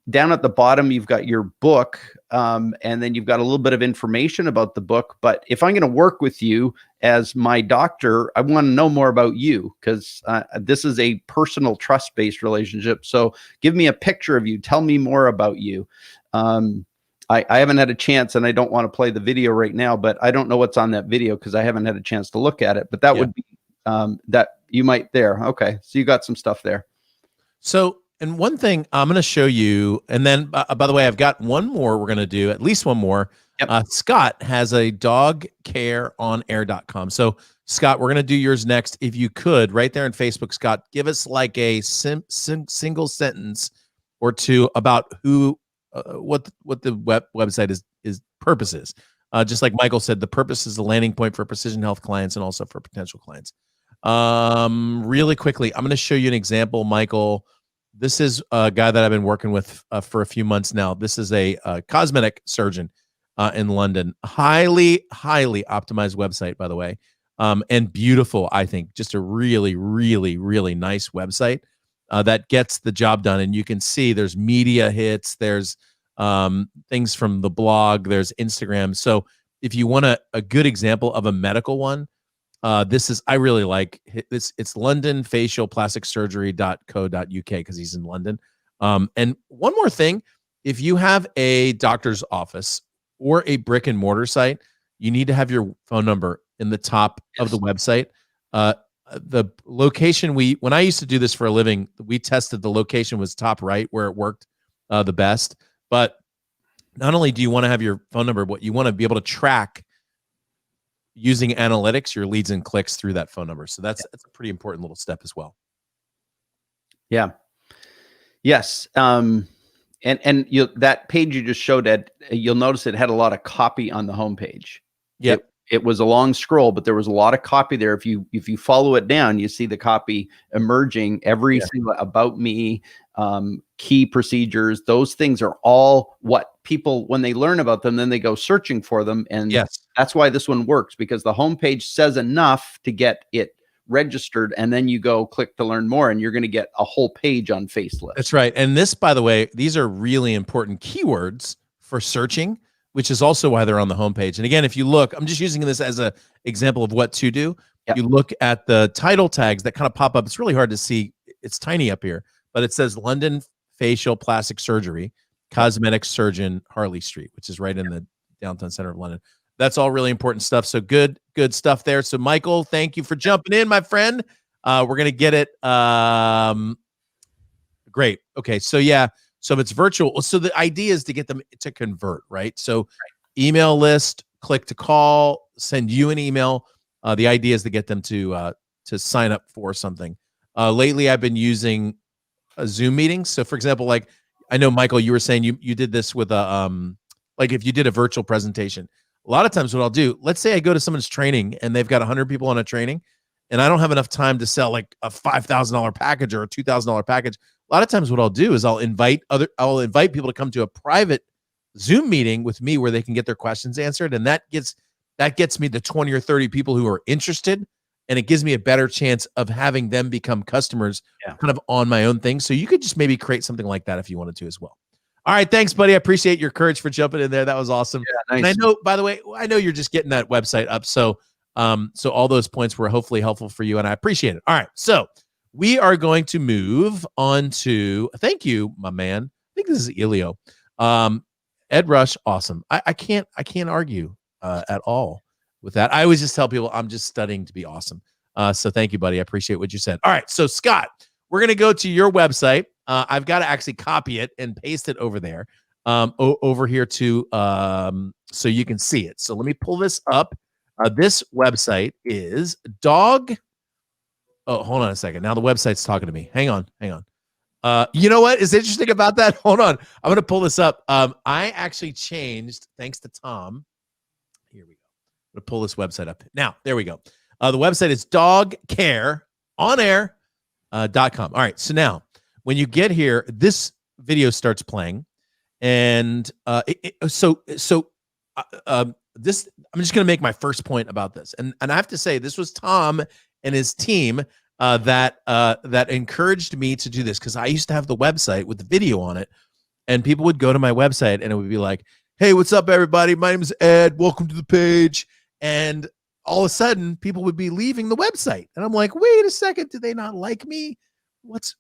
down at the bottom, you've got your book, and then you've got a little bit of information about the book. But if I'm going to work with you as my doctor, I want to know more about you, because this is a personal trust-based relationship. So give me a picture of you. Tell me more about you. I haven't had a chance, and I don't want to play the video right now, but I don't know what's on that video because I haven't had a chance to look at it. But that would be that you might there. Okay. So you got some stuff there. So, and one thing I'm going to show you, and then by the way, I've got one more we're going to do, at least one more. Scott has a dogcareonair.com. So Scott, we're going to do yours next. If you could, right there in Facebook, Scott, give us like a single sentence or two about what the website is purpose is. Just like Michael said, the purpose is the landing point for precision health clients and also for potential clients. Really quickly, I'm going to show you an example, Michael. This is a guy that I've been working with for a few months now. This is a cosmetic surgeon in London. Highly optimized website, by the way, and beautiful, I think. Just a really, really, really nice website that gets the job done. And you can see there's media hits, there's things from the blog, there's Instagram. So if you want a good example of a medical one, this is, I really like this. It's londonfacialplasticsurgery.co.uk because he's in London. And one more thing, if you have a doctor's office or a brick and mortar site, you need to have your phone number in the top of the website. The location when I used to do this for a living, we tested the location was top right where it worked the best. But not only do you want to have your phone number, but you want to be able to track using analytics, your leads and clicks through that phone number. So that's a pretty important little step as well. Yeah. Yes. And that page you just showed, Ed, you'll notice it had a lot of copy on the homepage. Yep. It was a long scroll, but there was a lot of copy there. If you follow it down, you see the copy emerging, every single about me, key procedures. Those things are all what people, when they learn about them, then they go searching for them. And that's why this one works, because the homepage says enough to get it registered, and then you go click to learn more, and you're going to get a whole page on Faceless. That's right. And this, by the way, these are really important keywords for searching, which is also why they're on the homepage. And again, if you look, I'm just using this as an example of what to do. You look at the title tags that kind of pop up. It's really hard to see. It's tiny up here, but it says London Facial Plastic Surgery, Cosmetic Surgeon, Harley Street, which is right in the downtown center of London. That's all really important stuff. So good stuff there. So Michael, thank you for jumping in, my friend. We're going to get it. Great. Okay. So yeah. So if it's virtual, so the idea is to get them to convert, right? So email list, click to call, send you an email. The idea is to get them to sign up for something. Lately, I've been using Zoom meetings. So for example, like I know Michael, you were saying you did this with a like if you did a virtual presentation. A lot of times what I'll do, let's say I go to someone's training and they've got 100 people on a training and I don't have enough time to sell like a $5,000 package or a $2,000 package. A lot of times what I'll do is I'll invite people to come to a private Zoom meeting with me where they can get their questions answered. And that gets me the 20 or 30 people who are interested. And it gives me a better chance of having them become customers kind of on my own thing. So you could just maybe create something like that if you wanted to as well. All right. Thanks, buddy. I appreciate your courage for jumping in there. That was awesome. Yeah, nice. And I know, by the way, you're just getting that website up. So all those points were hopefully helpful for you. And I appreciate it. All right. So we are going to move on to, thank you, my man. I think this is Elio. Ed Rush. Awesome. I can't argue at all with that. I always just tell people I'm just studying to be awesome. So thank you, buddy. I appreciate what you said. All right. So Scott, we're going to go to your website. I've got to actually copy it and paste it over there, over here too, so you can see it. So let me pull this up. This website is dog. Oh, hold on a second. Now the website's talking to me. Hang on. You know what is interesting about that? Hold on. I'm going to pull this up. I actually changed, thanks to Tom. Here we go. I'm going to pull this website up. Now, there we go. The website is dogcareonair.com. All right. So now, when you get here, this video starts playing. And this, I'm just going to make my first point about this. And I have to say, this was Tom and his team that encouraged me to do this, because I used to have the website with the video on it, and people would go to my website and it would be like, hey, what's up, everybody? My name is Ed. Welcome to the page. And all of a sudden, people would be leaving the website. And I'm like, wait a second. Do they not like me? What's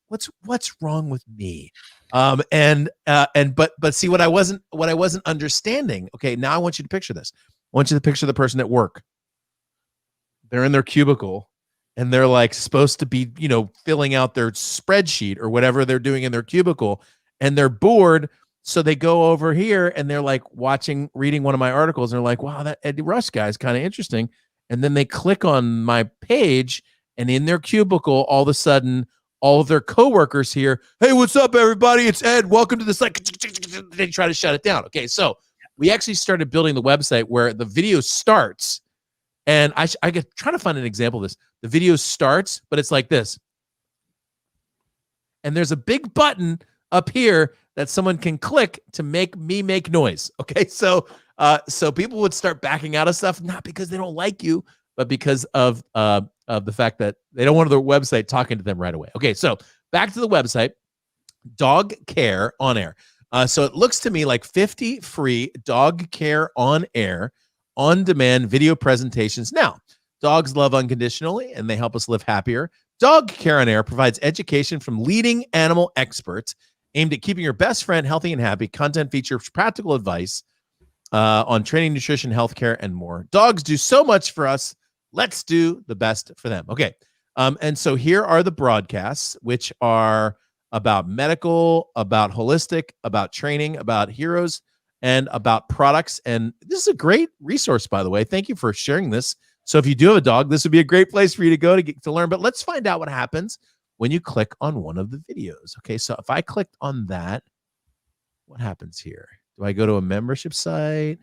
wrong with me? But see what I wasn't understanding. Okay, now I want you to picture this. I want you to picture the person at work. They're in their cubicle and they're like supposed to be, filling out their spreadsheet or whatever they're doing in their cubicle, and they're bored. So they go over here and they're like reading one of my articles. And they're like, wow, that Ed Rush guy is kind of interesting. And then they click on my page, and in their cubicle, all of a sudden, all of their coworkers here, hey, what's up, everybody? It's Ed. Welcome to the site. They try to shut it down. Okay, so we actually started building the website where the video starts, and I get trying to find an example of this. The video starts, but it's like this, and there's a big button up here that someone can click to make me make noise. Okay, so people would start backing out of stuff, not because they don't like you, but because of the fact that they don't want the website talking to them right away. Okay, so back to the website, Dog Care on Air. So it looks to me like 50 free Dog Care on Air, on-demand video presentations. Now, dogs love unconditionally, and they help us live happier. Dog Care on Air provides education from leading animal experts aimed at keeping your best friend healthy and happy. Content features practical advice on training, nutrition, healthcare, and more. Dogs do so much for us. Let's do the best for them. Okay. And so here are the broadcasts, which are about medical, about holistic, about training, about heroes, and about products. And this is a great resource, by the way. Thank you for sharing this. So if you do have a dog, this would be a great place for you to go to learn. But let's find out what happens when you click on one of the videos. Okay. So if I clicked on that, what happens here? Do I go to a membership site?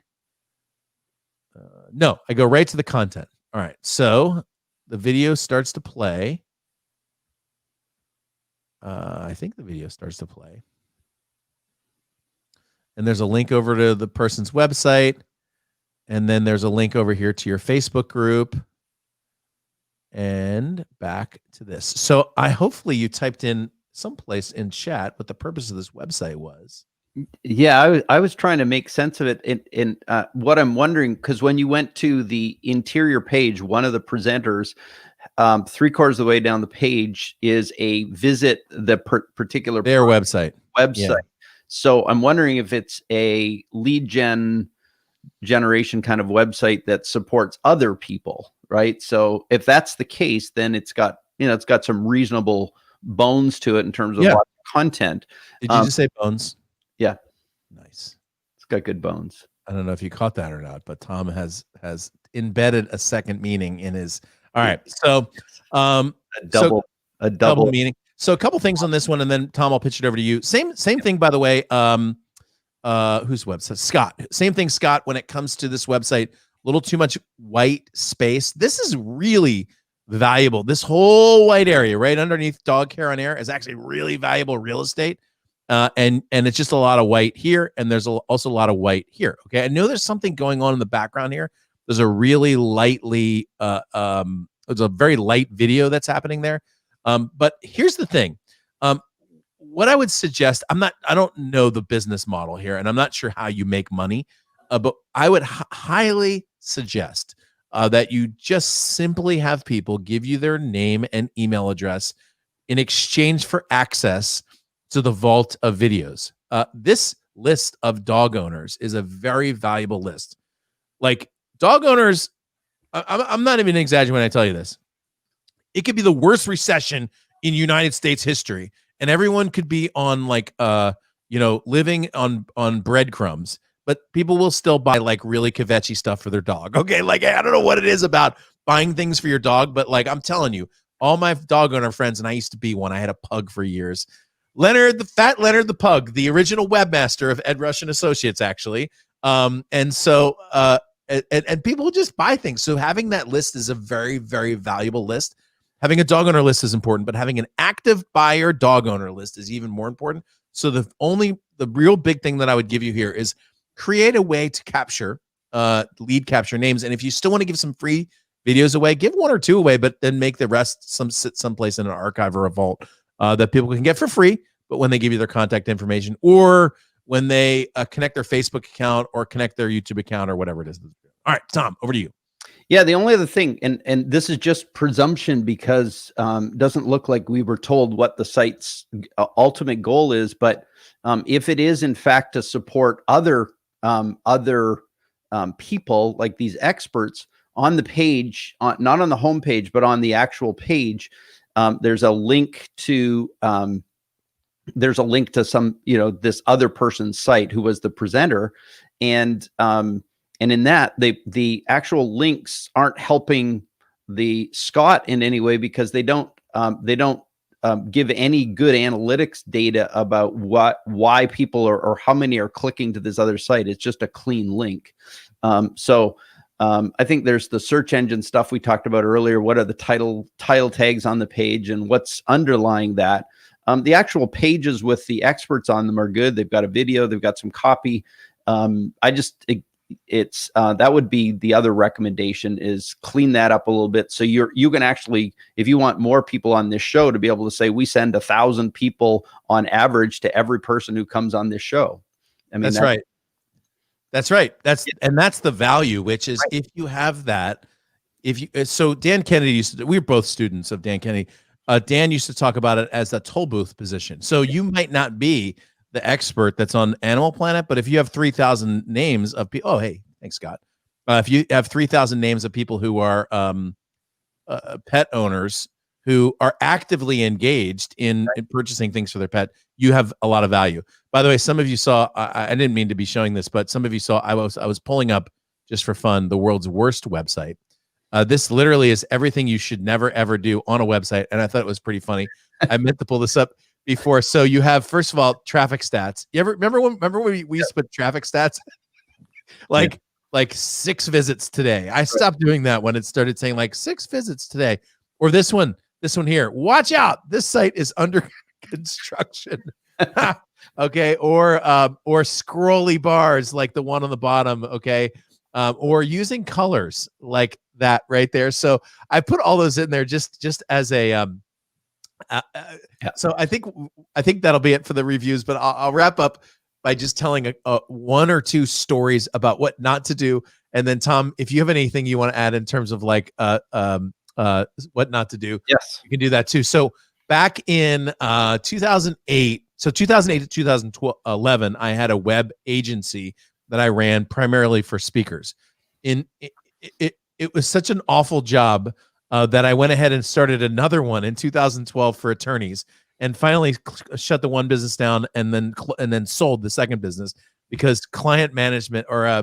No, I go right to the content. All right, so the video starts to play. I think the video starts to play. And there's a link over to the person's website. And then there's a link over here to your Facebook group. And back to this. So hopefully you typed in someplace in chat what the purpose of this website was. Yeah, I was trying to make sense of it. In what I'm wondering, because when you went to the interior page, one of the presenters, 3/4 of the way down the page is a visit the particular their website. Yeah. So I'm wondering if it's a lead generation kind of website that supports other people, right? So if that's the case, then it's got it's got some reasonable bones to it in terms of content. Did you just say bones? Yeah. Nice. It's got good bones. I don't know if you caught that or not, but Tom has embedded a second meaning in his. All right. So, a double meaning. So a couple things on this one, and then Tom, I'll pitch it over to you. Same thing, by the way. Whose website? Scott. Same thing, Scott, when it comes to this website, a little too much white space. This is really valuable. This whole white area right underneath dog care on air is actually really valuable real estate. And it's just a lot of white here, and there's also a lot of white here. Okay, I know there's something going on in the background here. There's a really lightly, there's a very light video that's happening there. But here's the thing. What I would suggest, I don't know the business model here, and I'm not sure how you make money, but I would highly suggest that you just simply have people give you their name and email address in exchange for access to the vault of videos. This list of dog owners is a very valuable list. Like dog owners, I'm not even exaggerating when I tell you this. It could be the worst recession in United States history, and everyone could be on living on breadcrumbs, but people will still buy like really kvetchy stuff for their dog. Okay, like I don't know what it is about buying things for your dog, but like I'm telling you, all my dog owner friends, and I used to be one. I had a pug for years. Leonard the pug, the original webmaster of Ed Rush and Associates, actually. And so people just buy things. So having that list is a very, very valuable list. Having a dog owner list is important, but having an active buyer dog owner list is even more important. So the real big thing that I would give you here is create a way to capture lead capture names. And if you still want to give some free videos away, give one or two away, but then make the rest sit someplace in an archive or a vault that people can get for free. But when they give you their contact information, or when they connect their Facebook account or connect their YouTube account or whatever it is. All right, Tom, over to you. Yeah, the only other thing, and this is just presumption because doesn't look like we were told what the site's ultimate goal is, but if it is in fact to support other people like these experts on the page, not on the homepage, but on the actual page, there's a link to some, this other person's site who was the presenter, and in that the actual links aren't helping the Scott in any way because they don't give any good analytics data about why people or how many are clicking to this other site. It's just a clean link. So I think there's the search engine stuff we talked about earlier. What are the title tags on the page and what's underlying that? The actual pages with the experts on them are good. They've got a video, they've got some copy. That would be the other recommendation, is clean that up a little bit. So you can actually, if you want more people on this show, to be able to say, we send 1,000 people on average to every person who comes on this show. I mean, that's right. That's right. That's the value, which is right. If you have that, so Dan Kennedy we were both students of Dan Kennedy. Dan used to talk about it as a toll booth position. So you might not be the expert that's on Animal Planet, but if you have 3,000 names of people, oh, hey, thanks, Scott. If you have 3,000 names of people who are pet owners who are actively engaged in purchasing things for their pet, you have a lot of value. By the way, some of you saw, I didn't mean to be showing this, but some of you saw, I was pulling up just for fun, the world's worst website. This literally is everything you should never, ever do on a website. And I thought it was pretty funny. I meant to pull this up before. So you have, first of all, traffic stats. You ever remember when we used to put traffic stats? like 6 visits today. I stopped doing that when it started saying like 6 visits today. Or this one here. Watch out. This site is under construction. Okay. Or scrolly bars like the one on the bottom. Okay. Or using colors like that right there. So I put all those in there just as a so I think that'll be it for the reviews, but I'll wrap up by just telling a 1 or 2 stories about what not to do. And then Tom, if you have anything you want to add in terms of like what not to do, yes, you can do that too. So back in 2008, so 2008 to 2011, I had a web agency that I ran primarily for speakers. It was such an awful job that I went ahead and started another one in 2012 for attorneys, and finally shut the one business down, and then sold the second business because client management or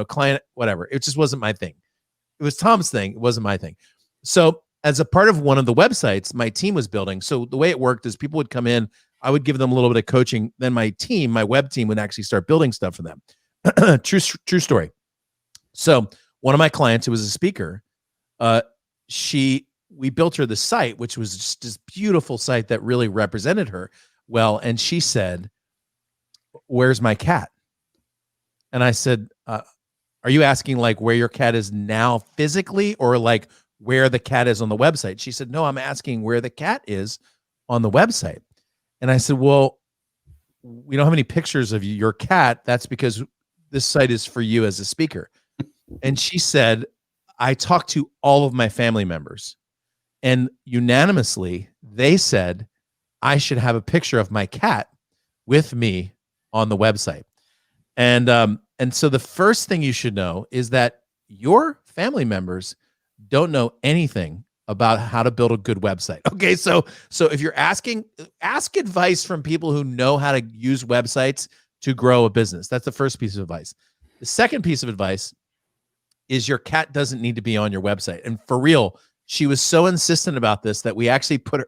client whatever, it just wasn't my thing. It was Tom's thing. It wasn't my thing. So as a part of one of the websites my team was building, so the way it worked is people would come in, I would give them a little bit of coaching, then my web team would actually start building stuff for them. True story. So one of my clients who was a speaker, we built her the site, which was just this beautiful site that really represented her well. And she said, "Where's my cat?" And I said, "Are you asking like where your cat is now physically, or like where the cat is on the website?" She said, "No, I'm asking where the cat is on the website." And I said, "Well, we don't have any pictures of your cat. That's because this site is for you as a speaker." And she said, "I talked to all of my family members, and unanimously they said I should have a picture of my cat with me on the website." And so the first thing you should know is that your family members don't know anything about how to build a good website. Okay, so if you're asking, ask advice from people who know how to use websites to grow a business. That's the first piece of advice. The second piece of advice is your cat doesn't need to be on your website. And for real, she was so insistent about this that we actually put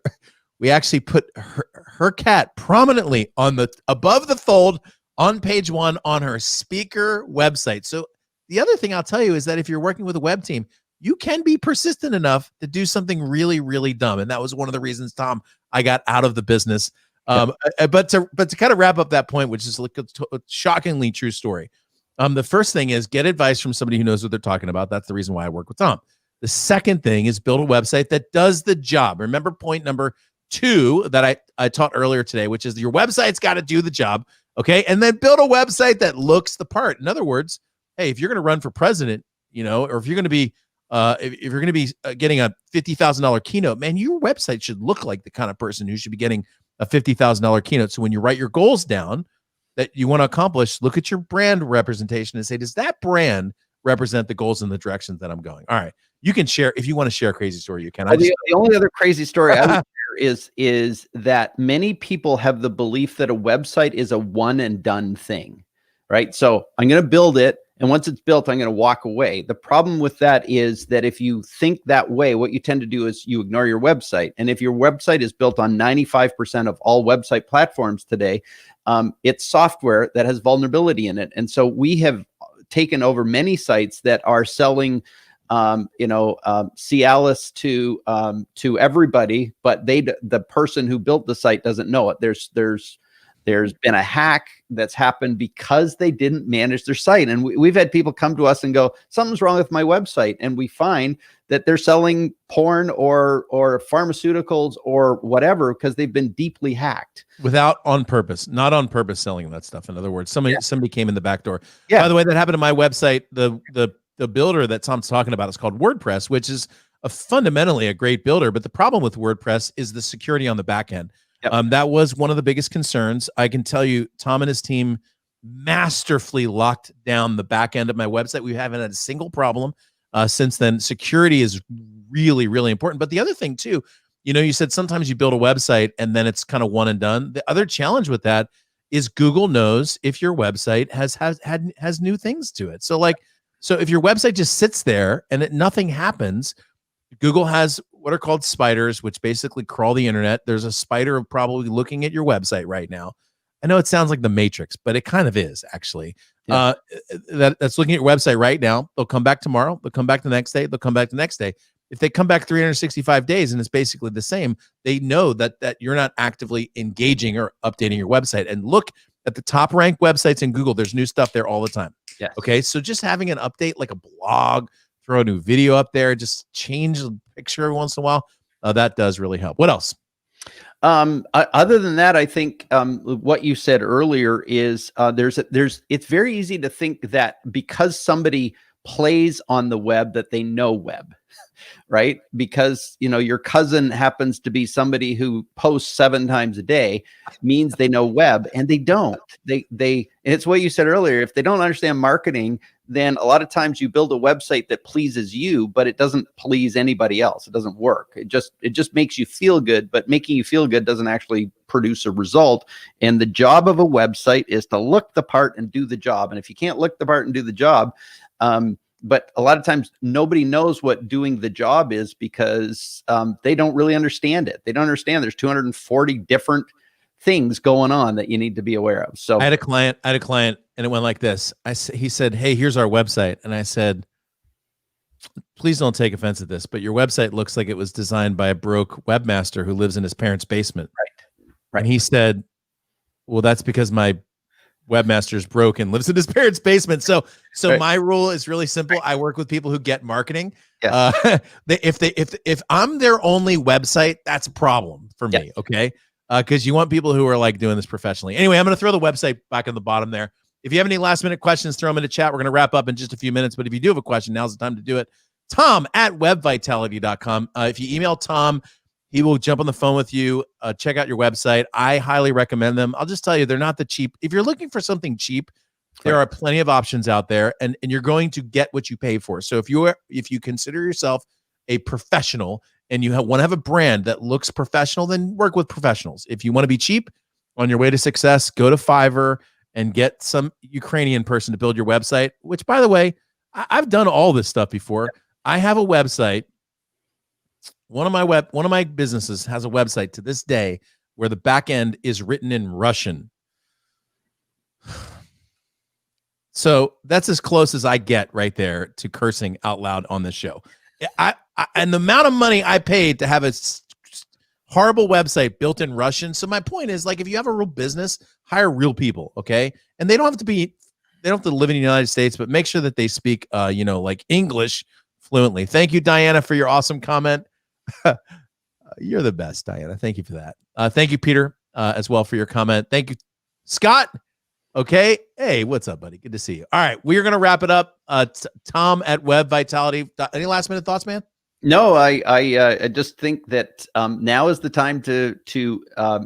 her cat prominently on the above the fold on page 1 on her speaker website. So the other thing I'll tell you is that if you're working with a web team, you can be persistent enough to do something really, really dumb. And that was one of the reasons, Tom, I got out of the business. But to kind of wrap up that point, which is like a shockingly true story. The first thing is get advice from somebody who knows what they're talking about. That's the reason why I work with Tom. The second thing is build a website that does the job. Remember point number 2 that I taught earlier today, which is your website's got to do the job. Okay. And then build a website that looks the part. In other words, hey, if you're going to run for president, or if you're going to be, if you're going to be getting a $50,000 keynote, man, your website should look like the kind of person who should be getting a $50,000 keynote. So when you write your goals down that you want to accomplish, look at your brand representation and say, does that brand represent the goals and the directions that I'm going? All right. You can share if you want to share a crazy story. You can. The only other crazy story I would share is that many people have the belief that a website is a one and done thing, right? So I'm going to build it, and once it's built, I'm going to walk away. The problem with that is that if you think that way, what you tend to do is you ignore your website. And if your website is built on 95% of all website platforms today, it's software that has vulnerability in it. And so we have taken over many sites that are selling Cialis to everybody, but the person who built the site doesn't know it. There's been a hack that's happened because they didn't manage their site. And we've had people come to us and go, something's wrong with my website. And we find that they're selling porn or pharmaceuticals or whatever because they've been deeply hacked. Not on purpose selling that stuff. In other words, somebody came in the back door. Yeah. By the way, that happened to my website. The builder that Tom's talking about is called WordPress, which is fundamentally a great builder. But the problem with WordPress is the security on the back end. Yep. That was one of the biggest concerns. I can tell you, Tom and his team masterfully locked down the back end of my website. We haven't had a single problem since then. Security is really, really important. But the other thing too, you said sometimes you build a website and then it's kind of one and done. The other challenge with that is Google knows if your website has new things to it. So if your website just sits there and nothing happens, Google has what are called spiders, which basically crawl the internet. There's a spider probably looking at your website right now. I know it sounds like the Matrix, but it kind of is actually. Yeah. That's looking at your website right now. They'll come back tomorrow. They'll come back the next day. They'll come back the next day. If they come back 365 days and it's basically the same, they know that you're not actively engaging or updating your website. And look at the top ranked websites in Google. There's new stuff there all the time. Yeah. Okay. So just having an update like a blog, throw a new video up there, just change the picture every once in a while. That does really help. What else? Other than that, I think what you said earlier is it's very easy to think that because somebody plays on the web that they know web, right? Because your cousin happens to be somebody who posts 7 times a day means they know web, and they don't. And it's what you said earlier. If they don't understand marketing, then a lot of times you build a website that pleases you, but it doesn't please anybody else. It doesn't work. It just makes you feel good, but making you feel good doesn't actually produce a result. And the job of a website is to look the part and do the job. And if you can't look the part and do the job, but a lot of times nobody knows what doing the job is because they don't really understand it. They don't understand there's 240 different things going on that you need to be aware of. So I had a client and it went like this. He said, "Hey, here's our website." And I said, "Please don't take offense at this, but your website looks like it was designed by a broke webmaster who lives in his parents' basement." Right. And he said, "Well, that's because my webmaster's broke and lives in his parents' basement." So Right. my rule is really simple. I work with people who get marketing. Yes. If I'm their only website, that's a problem for me. Yes. Okay. Because you want people who are like doing this professionally. Anyway, I'm going to throw the website back on the bottom there. If you have any last minute questions, throw them in the chat. We're going to wrap up in just a few minutes. But if you do have a question, now's the time to do it. Tom@webvitality.com. If you email Tom, he will jump on the phone with you. Check out your website. I highly recommend them. I'll just tell you, they're not the cheap. If you're looking for something cheap, there are plenty of options out there, and you're going to get what you pay for. So if you consider yourself a professional and you want to have a brand that looks professional, then work with professionals. If you want to be cheap on your way to success, go to Fiverr and get some Ukrainian person to build your website, which, by the way, I've done all this stuff before. I have a website. One of my businesses has a website to this day where the back end is written in Russian. So that's as close as I get right there to cursing out loud on this show. And the amount of money I paid to have a horrible website built in Russian. So my point is, like, if you have a real business, hire real people, okay? And they don't have to live in the United States, but make sure that they speak, like English fluently. Thank you, Diana, for your awesome comment. You're the best, Diana. Thank you for that. Thank you, Peter, as well, for your comment. Thank you, Scott. Okay. Hey, what's up, buddy? Good to see you. All right. We are going to wrap it up. Tom at Web Vitality. Any last minute thoughts, man? No, I just think that now is the time to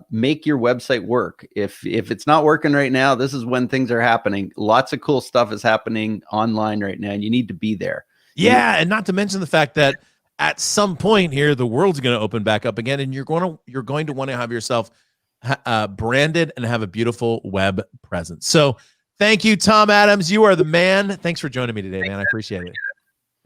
make your website work. If it's not working right now, this is when things are happening. Lots of cool stuff is happening online right now, and you need to be there. Yeah, and not to mention the fact that at some point here, the world's going to open back up again, and you're going to want to have yourself branded and have a beautiful web presence. So, thank you, Tom Adams. You are the man. Thanks for joining me today, man. I appreciate it.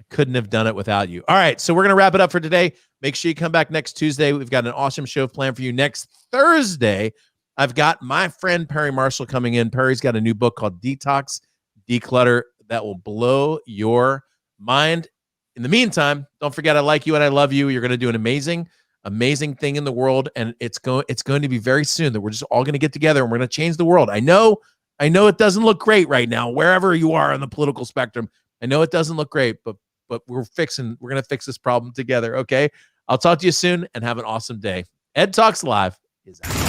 Couldn't have done it without you. All right, so we're going to wrap it up for today. Make sure you come back next Tuesday. We've got an awesome show planned for you. Next Thursday, I've got my friend Perry Marshall coming in. Perry's got a new book called Detox, Declutter that will blow your mind. In the meantime, don't forget I like you and I love you. You're going to do an amazing thing in the world, and it's going to be very soon that we're just all going to get together and we're going to change the world. I know it doesn't look great right now, wherever you are on the political spectrum. I know it doesn't look great, but we're going to fix this problem together. Okay. I'll talk to you soon and have an awesome day. EdTalks Live is out.